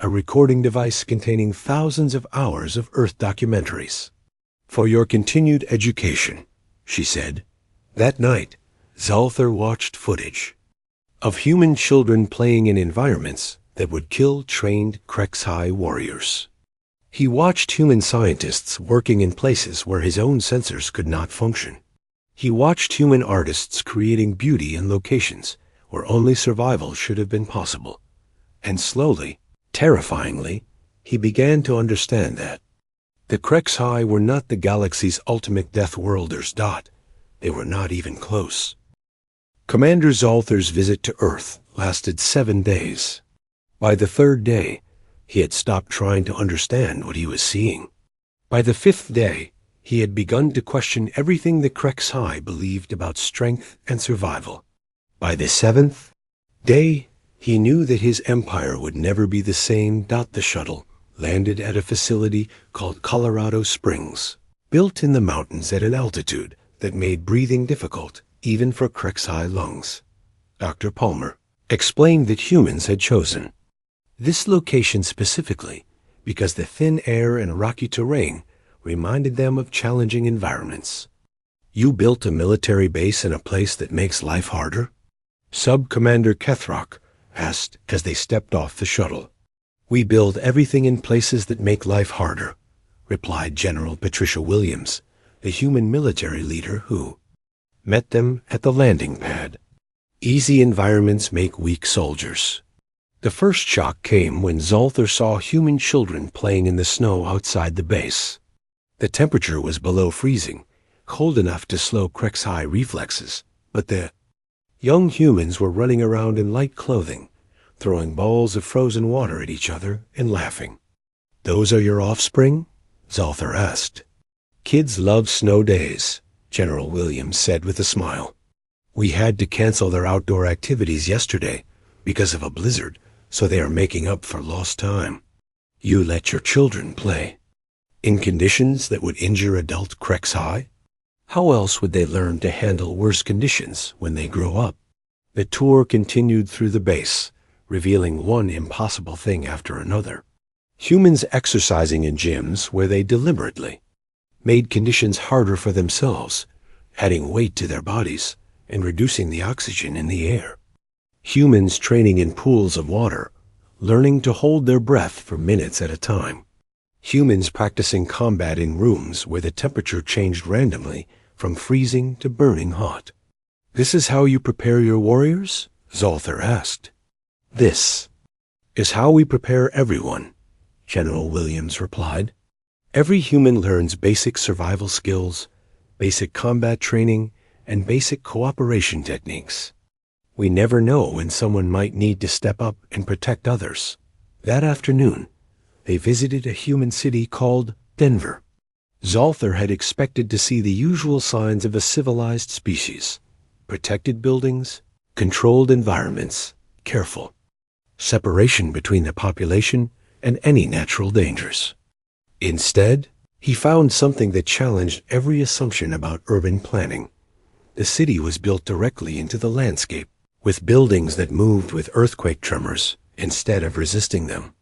a recording device containing thousands of hours of Earth documentaries. For your continued education, she said. That night, Zalthar watched footage of human children playing in environments that would kill trained Krex High warriors. He watched human scientists working in places where his own sensors could not function. He watched human artists creating beauty in locations where only survival should have been possible. And slowly, terrifyingly, he began to understand that the Krex High were not the galaxy's ultimate Deathworlders. They were not even close. Commander Zalthar's visit to Earth lasted 7 days. By the 3rd day, he had stopped trying to understand what he was seeing. By the 5th day, he had begun to question everything the Krex High believed about strength and survival. By the 7th day, he knew that his empire would never be the same. The shuttle landed at a facility called Colorado Springs, built in the mountains at an altitude that made breathing difficult even for Krex High lungs. Dr. Palmer explained that humans had chosen this location specifically because the thin air and rocky terrain reminded them of challenging environments. You built a military base in a place that makes life harder? Sub-Commander Kethrock asked as they stepped off the shuttle. We build everything in places that make life harder, replied General Patricia Williams, the human military leader who met them at the landing pad. Easy environments make weak soldiers. The first shock came when Zolther saw human children playing in the snow outside the base. The temperature was below freezing, cold enough to slow HFY reflexes, but the young humans were running around in light clothing, throwing balls of frozen water at each other and laughing. "Those are your offspring?" Zolther asked. "Kids love snow days," General Williams said with a smile. "We had to cancel their outdoor activities yesterday because of a blizzard, so they are making up for lost time. You let your children play in conditions that would injure adult HFY? How else would they learn to handle worse conditions when they grow up?" The tour continued through the base, revealing one impossible thing after another. Humans exercising in gyms where they deliberately made conditions harder for themselves, adding weight to their bodies and reducing the oxygen in the air. Humans training in pools of water, learning to hold their breath for minutes at a time. Humans practicing combat in rooms where the temperature changed randomly from freezing to burning hot. "This is how you prepare your warriors?" Zolther asked. "This is how we prepare everyone," General Williams replied. "Every human learns basic survival skills, basic combat training, and basic cooperation techniques. We never know when someone might need to step up and protect others." That afternoon, they visited a human city called Denver. Zolther had expected to see the usual signs of a civilized species: protected buildings, controlled environments, careful separation between the population and any natural dangers. Instead, he found something that challenged every assumption about urban planning. The city was built directly into the landscape, with buildings that moved with earthquake tremors instead of resisting them.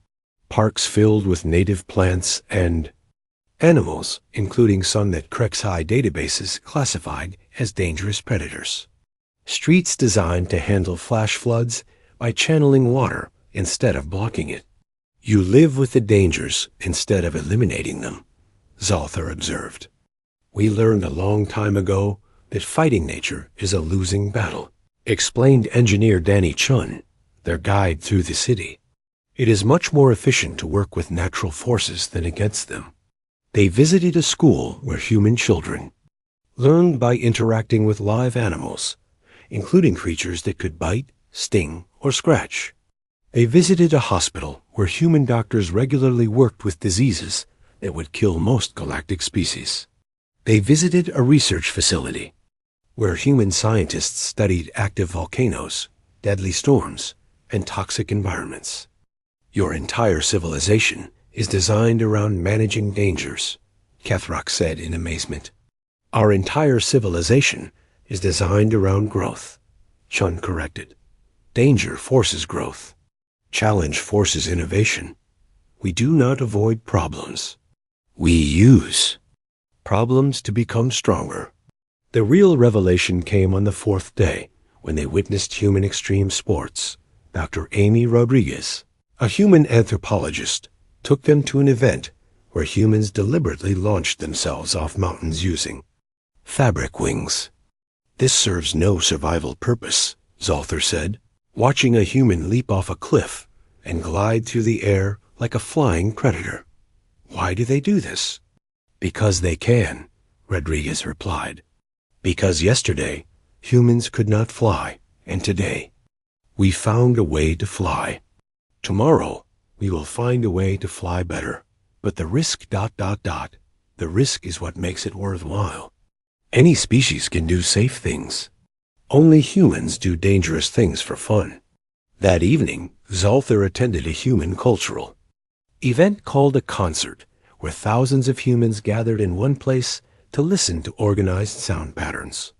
Parks filled with native plants and animals, including some that HFY databases classified as dangerous predators. Streets designed to handle flash floods by channeling water instead of blocking it. "You live with the dangers instead of eliminating them," Zolther observed. "We learned a long time ago that fighting nature is a losing battle," explained engineer Danny Chun, their guide through the city. "It is much more efficient to work with natural forces than against them." They visited a school where human children learned by interacting with live animals, including creatures that could bite, sting, or scratch. They visited a hospital where human doctors regularly worked with diseases that would kill most galactic species. They visited a research facility where human scientists studied active volcanoes, deadly storms, and toxic environments. "Your entire civilization is designed around managing dangers," Kethrock said in amazement. "Our entire civilization is designed around growth," Chun corrected. "Danger forces growth. Challenge forces innovation. We do not avoid problems. We use problems to become stronger." The real revelation came on the fourth day, when they witnessed human extreme sports. Dr. Amy Rodriguez, a human anthropologist, took them to an event where humans deliberately launched themselves off mountains using fabric wings. "This serves no survival purpose," Zolther said, "watching a human leap off a cliff and glide through the air like a flying predator." "Why do they do this?" "Because they can," Rodriguez replied. "Because yesterday, humans could not fly, and today, we found a way to fly. Tomorrow, we will find a way to fly better. But the risk ... the risk is what makes it worthwhile. Any species can do safe things. Only humans do dangerous things for fun." That evening, Zolther attended a human cultural event called a concert, where thousands of humans gathered in one place to listen to organized sound patterns.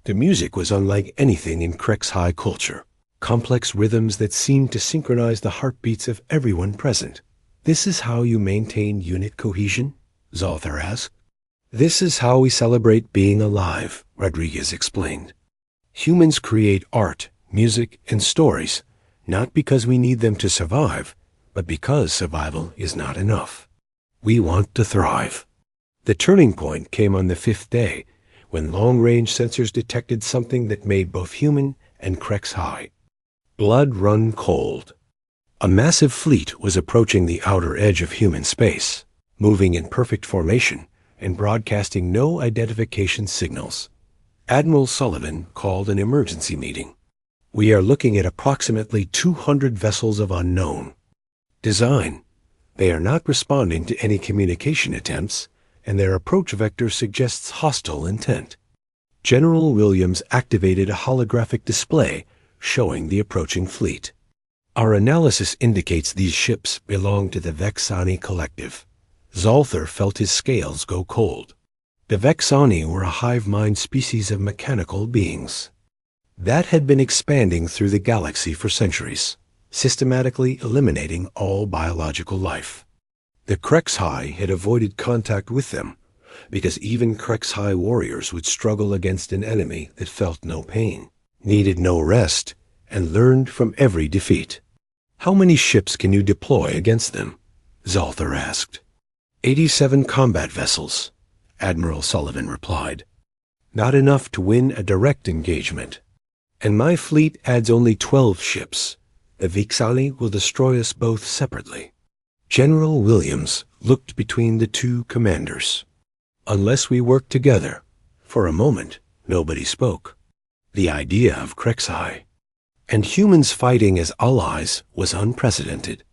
The music was unlike anything in HFY culture, complex rhythms that seemed to synchronize the heartbeats of everyone present. "This is how you maintain unit cohesion?" Zolther asked. "This is how we celebrate being alive," Rodriguez explained. "Humans create art, music, and stories, not because we need them to survive, but because survival is not enough. We want to thrive." The turning point came on the fifth day, when long-range sensors detected something that made both human and HFY blood run cold. A massive fleet was approaching the outer edge of human space, moving in perfect formation and broadcasting no identification signals. Admiral Sullivan called an emergency meeting. "We are looking at approximately 200 vessels of unknown design. They are not responding to any communication attempts, and their approach vector suggests hostile intent." General Williams activated a holographic display showing the approaching fleet. "Our analysis indicates these ships belong to the Vexani Collective." Zolther felt his scales go cold. The Vexani were a hive-mind species of mechanical beings that had been expanding through the galaxy for centuries, systematically eliminating all biological life. The Krexhai had avoided contact with them because even Krexhai warriors would struggle against an enemy that felt no pain, needed no rest, and learned from every defeat. "How many ships can you deploy against them?" Zolther asked. 87 combat vessels," Admiral Sullivan replied. "Not enough to win a direct engagement. And my fleet adds only 12 ships. The Vixali will destroy us both separately." General Williams looked between the two commanders. "Unless we work together." For a moment, nobody spoke. The idea of Krexhai and humans fighting as allies was unprecedented.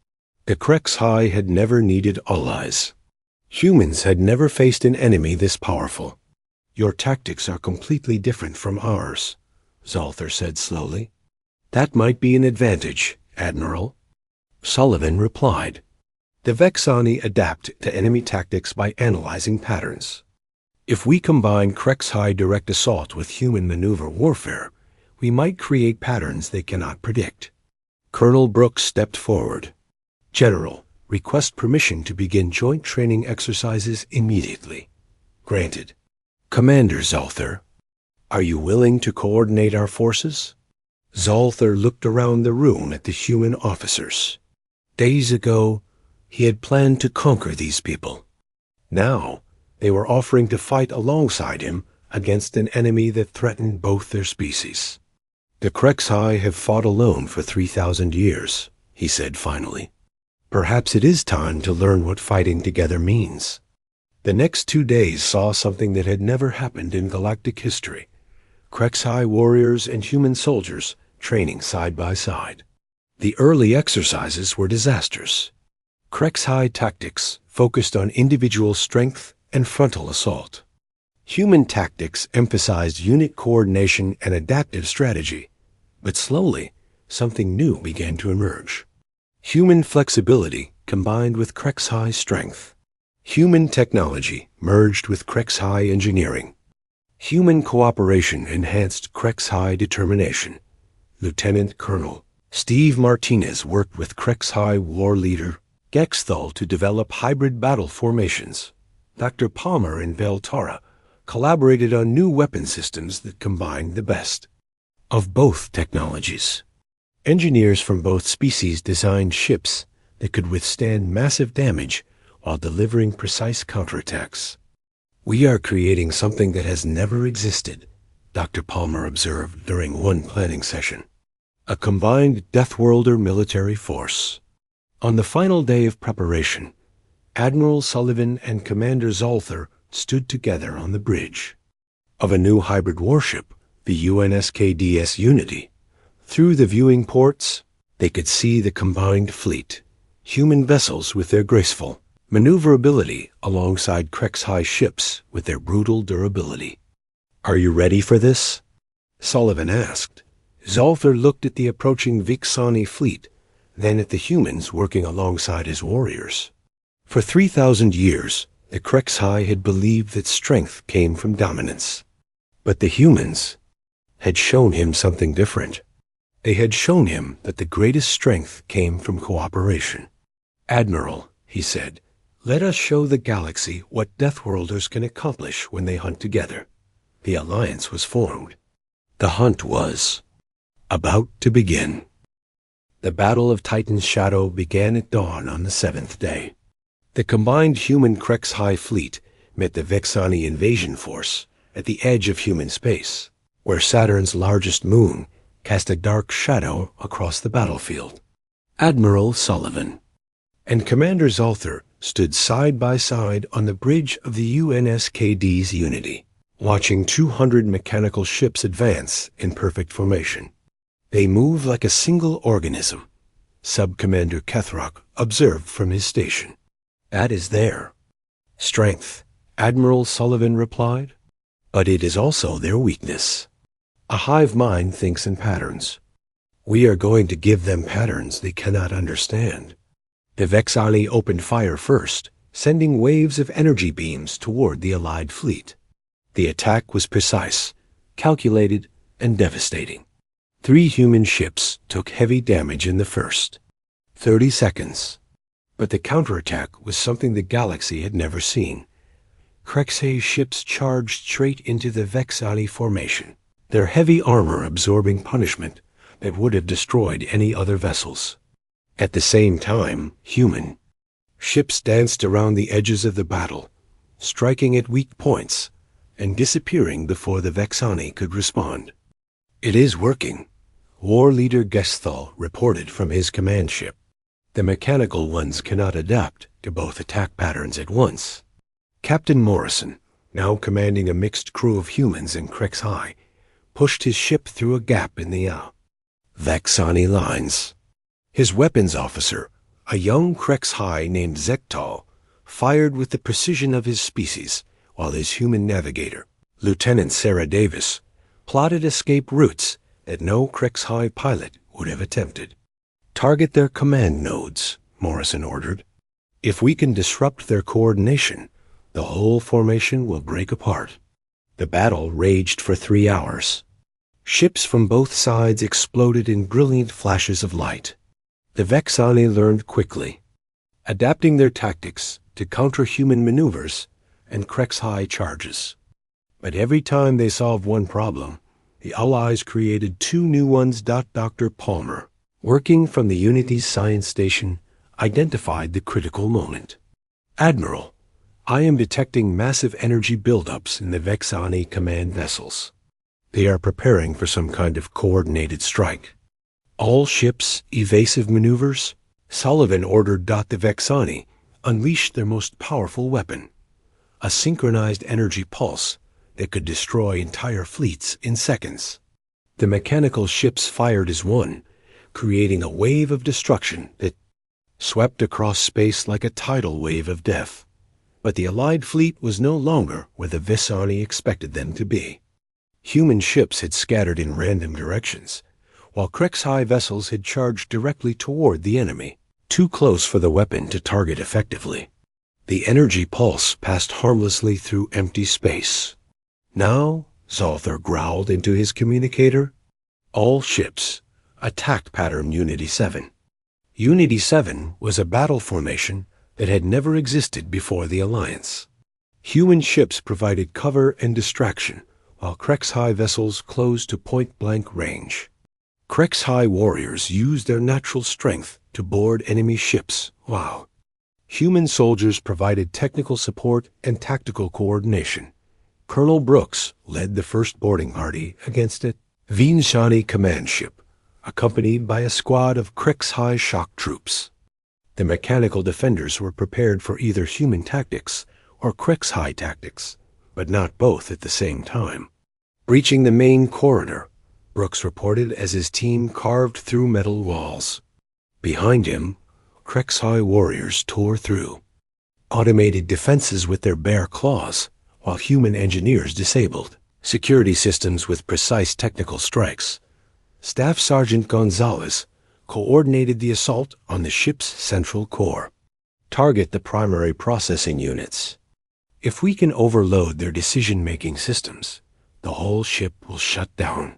The Krexhai had never needed allies. Humans had never faced an enemy this powerful. "Your tactics are completely different from ours," Zolther said slowly. "That might be an advantage, Admiral." Sullivan replied, "The Vexani adapt to enemy tactics by analyzing patterns. If we combine Krexhai direct assault with human maneuver warfare, we might create patterns they cannot predict." Colonel Brooks stepped forward. "General, request permission to begin joint training exercises immediately." "Granted." "Commander Zolther, are you willing to coordinate our forces?" Zolther looked around the room at the human officers. Days ago, he had planned to conquer these people. Now, they were offering to fight alongside him against an enemy that threatened both their species. "The Krexhai have fought alone for 3,000 years, he said finally. "Perhaps it is time to learn what fighting together means." The next 2 days saw something that had never happened in galactic history. Krexhai warriors and human soldiers training side by side. The early exercises were disasters. Krexhai tactics focused on individual strength and frontal assault. Human tactics emphasized unit coordination and adaptive strategy. But slowly, something new began to emerge. Human flexibility combined with Krexhai strength. Human technology merged with Krexhai engineering. Human cooperation enhanced Krexhai determination. Lieutenant Colonel Steve Martinez worked with Krexhai war leader Gexthal to develop hybrid battle formations. Dr. Palmer and Veltara collaborated on new weapon systems that combined the best of both technologies. Engineers from both species designed ships that could withstand massive damage while delivering precise counterattacks. "We are creating something that has never existed," Dr. Palmer observed during one planning session. "A combined Deathworlder military force." On the final day of preparation, Admiral Sullivan and Commander Zolther stood together on the bridge of a new hybrid warship, the UNSKDS Unity. Through the viewing ports, they could see the combined fleet, human vessels with their graceful maneuverability alongside Krexhai ships with their brutal durability. "Are you ready for this?" Sullivan asked. Zolther looked at the approaching Vixani fleet, then at the humans working alongside his warriors. For 3,000 years, the Krexhai had believed that strength came from dominance. But the humans had shown him something different. They had shown him that the greatest strength came from cooperation. "Admiral," he said, "let us show the galaxy what Deathworlders can accomplish when they hunt together." The alliance was formed. The hunt was about to begin. The Battle of Titan's Shadow began at dawn on the 7th day. The combined human Krexhai fleet met the Vexani invasion force at the edge of human space, where Saturn's largest moon cast a dark shadow across the battlefield. Admiral Sullivan and Commander Zolther stood side by side on the bridge of the UNSKD's Unity, watching 200 mechanical ships advance in perfect formation. They move like a single organism, Sub-Commander Kethrock observed from his station. That is their strength, Admiral Sullivan replied. But it is also their weakness. A hive mind thinks in patterns. We are going to give them patterns they cannot understand. The Vexani opened fire first, sending waves of energy beams toward the Allied fleet. The attack was precise, calculated, and devastating. 3 human ships took heavy damage in the first 30 seconds. But the counterattack was something the galaxy had never seen. Krexhay's ships charged straight into the Vexani formation, their heavy armor absorbing punishment that would have destroyed any other vessels. At the same time, human ships danced around the edges of the battle, striking at weak points and disappearing before the Vexani could respond. It is working, War Leader Gesthal reported from his command ship. The mechanical ones cannot adapt to both attack patterns at once. Captain Morrison, now commanding a mixed crew of humans in Krexhai, pushed his ship through a gap in the Vexani lines. His weapons officer, a young Krexhai named Zektal, fired with the precision of his species, while his human navigator, Lieutenant Sarah Davis, plotted escape routes that no Krexhai pilot would have attempted. Target their command nodes, Morrison ordered. If we can disrupt their coordination, the whole formation will break apart. The battle raged for 3 hours. Ships from both sides exploded in brilliant flashes of light. The Vexani learned quickly, adapting their tactics to counter human maneuvers and Krexhai charges. But every time they solved one problem, the Allies created 2 new ones. Dr. Palmer, working from the Unity's science station, identified the critical moment. Admiral, I am detecting massive energy buildups in the Vexani command vessels. They are preparing for some kind of coordinated strike. All ships, evasive maneuvers. Sullivan ordered. The Vexani unleashed their most powerful weapon, a synchronized energy pulse that could destroy entire fleets in seconds. The mechanical ships fired as one, creating a wave of destruction that swept across space like a tidal wave of death. But the Allied fleet was no longer where the Vexani expected them to be. Human ships had scattered in random directions, while Krexhai vessels had charged directly toward the enemy, too close for the weapon to target effectively. The energy pulse passed harmlessly through empty space. Now, Zolther growled into his communicator, all ships, attack pattern Unity 7. Unity 7 was a battle formation that had never existed before the Alliance. Human ships provided cover and distraction, while Krexhai vessels closed to point-blank range. Krexhai warriors used their natural strength to board enemy ships. Wow. Human soldiers provided technical support and tactical coordination. Colonel Brooks led the first boarding party against a Vexani command ship, accompanied by a squad of Krexhai shock troops. The mechanical defenders were prepared for either human tactics or Krexhai tactics, but not both at the same time. Breaching the main corridor, Brooks reported as his team carved through metal walls. Behind him, Krexhai warriors tore through, automated defenses with their bare claws, while human engineers disabled security systems with precise technical strikes. Staff Sergeant Gonzalez coordinated the assault on the ship's central core. Target the primary processing units. If we can overload their decision-making systems, the whole ship will shut down.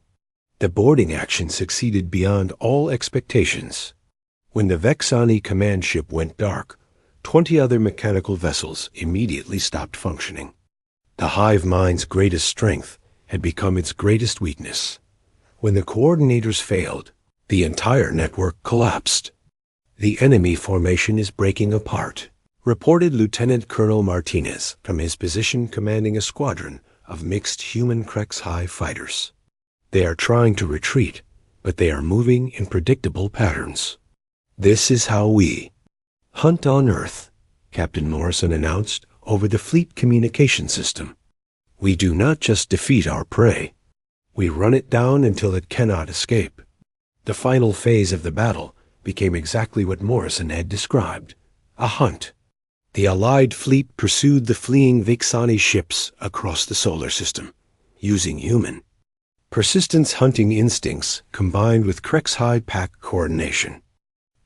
The boarding action succeeded beyond all expectations. When the Vexani command ship went dark, 20 other mechanical vessels immediately stopped functioning. The hive mind's greatest strength had become its greatest weakness. When the coordinators failed, the entire network collapsed. The enemy formation is breaking apart, reported Lieutenant Colonel Martinez from his position commanding a squadron of mixed human Krexhai fighters. They are trying to retreat, but they are moving in predictable patterns. "This is how we hunt on Earth," Captain Morrison announced over the fleet communication system. "We do not just defeat our prey. We run it down until it cannot escape." The final phase of the battle became exactly what Morrison had described, a hunt. The Allied fleet pursued the fleeing Vixani ships across the solar system, using human persistence hunting instincts combined with Krexhai pack coordination.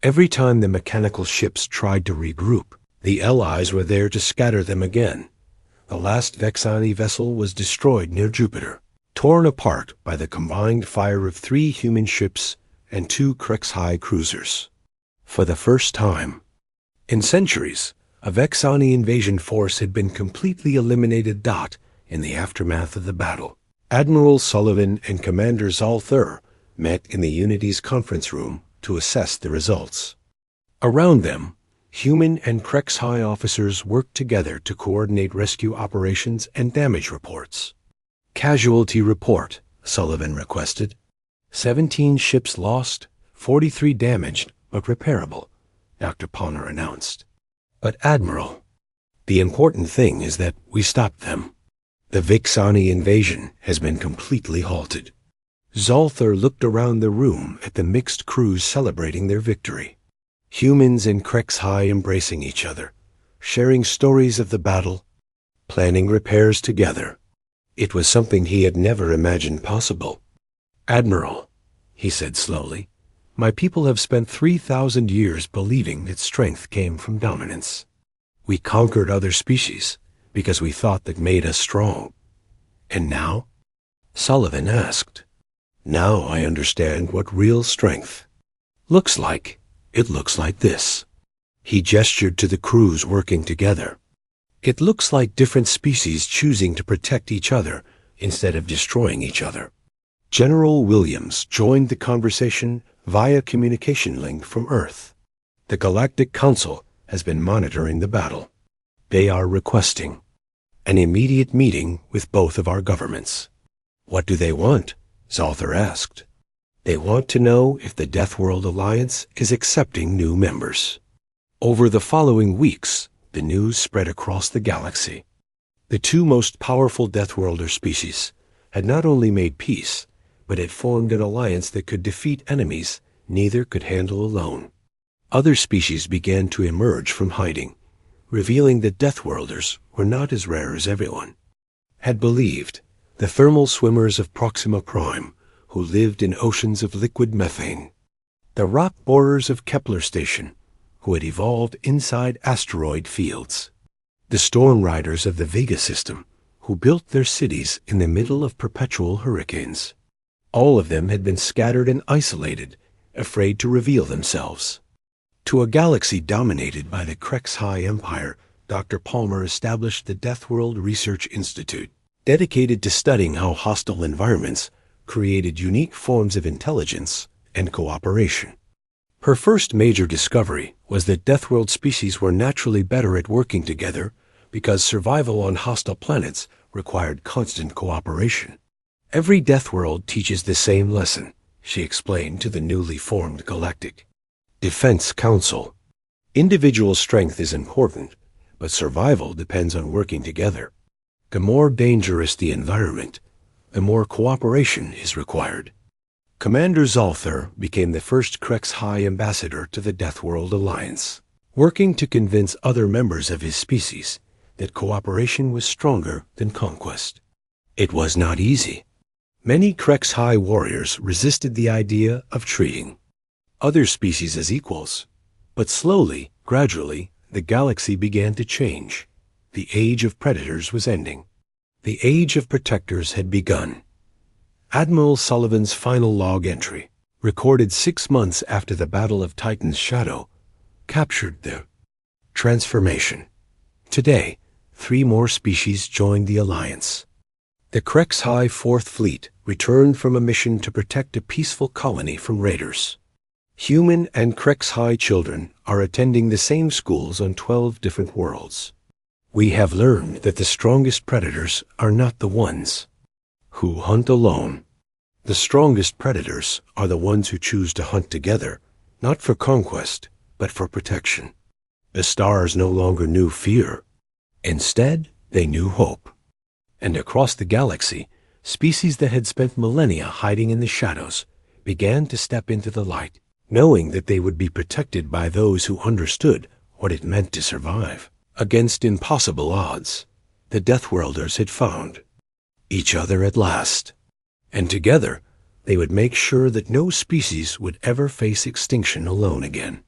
Every time the mechanical ships tried to regroup, the Allies were there to scatter them again. The last Vexani vessel was destroyed near Jupiter, torn apart by the combined fire of 3 human ships and 2 Krexhai cruisers. For the first time in centuries, a Vexani invasion force had been completely eliminated. In the aftermath of the battle, Admiral Sullivan and Commander Zalthur met in the Unity's conference room to assess the results. Around them, human and Krexhai officers worked together to coordinate rescue operations and damage reports. "Casualty report," Sullivan requested. 17 ships lost, 43 damaged but repairable, Dr. Palmer announced. "But Admiral, the important thing is that we stopped them. The Vixani invasion has been completely halted." Zalthur looked around the room at the mixed crews celebrating their victory. Humans and Krexhai embracing each other, sharing stories of the battle, planning repairs together. It was something he had never imagined possible. "Admiral," he said slowly, "my people have spent 3,000 years believing that strength came from dominance. We conquered other species because we thought that made us strong. And now?" Sullivan asked. "Now I understand what real strength looks like. It looks like this." He gestured to the crews working together. "It looks like different species choosing to protect each other instead of destroying each other." General Williams joined the conversation via communication link from Earth. "The Galactic Council has been monitoring the battle. They are requesting an immediate meeting with both of our governments." "What do they want?" Zalthur asked. "They want to know if the Deathworld Alliance is accepting new members." Over the following weeks, the news spread across the galaxy. The 2 most powerful Deathworlder species had not only made peace, but had formed an alliance that could defeat enemies neither could handle alone. Other species began to emerge from hiding, revealing that Deathworlders were not as rare as everyone had believed. The thermal swimmers of Proxima Prime, who lived in oceans of liquid methane. The rock borers of Kepler Station, who had evolved inside asteroid fields. The storm riders of the Vega system, who built their cities in the middle of perpetual hurricanes. All of them had been scattered and isolated, afraid to reveal themselves. To a galaxy dominated by the Krexhai Empire, Dr. Palmer established the Deathworld Research Institute, dedicated to studying how hostile environments created unique forms of intelligence and cooperation. Her first major discovery was that Deathworld species were naturally better at working together because survival on hostile planets required constant cooperation. "Every Deathworld teaches the same lesson," she explained to the newly formed Galactic Defense Council. "Individual strength is important, but survival depends on working together. The more dangerous the environment, the more cooperation is required." Commander Zalthur became the first Krexhai ambassador to the Deathworld Alliance, working to convince other members of his species that cooperation was stronger than conquest. It was not easy. Many Krexhai warriors resisted the idea of treating other species as equals, but slowly, gradually, the galaxy began to change. The age of predators was ending. The age of protectors had begun. Admiral Sullivan's final log entry, recorded 6 months after the Battle of Titan's Shadow, captured the transformation. Today, 3 more species joined the alliance. The Krexhai 4th Fleet returned from a mission to protect a peaceful colony from raiders. Human and Krexhai children are attending the same schools on 12 different worlds. We have learned that the strongest predators are not the ones who hunt alone. The strongest predators are the ones who choose to hunt together not for conquest, but for protection. The stars no longer knew fear. Instead, they knew hope. And across the galaxy, species that had spent millennia hiding in the shadows began to step into the light, knowing that they would be protected by those who understood what it meant to survive. Against impossible odds, the Deathworlders had found each other at last, and together they would make sure that no species would ever face extinction alone again.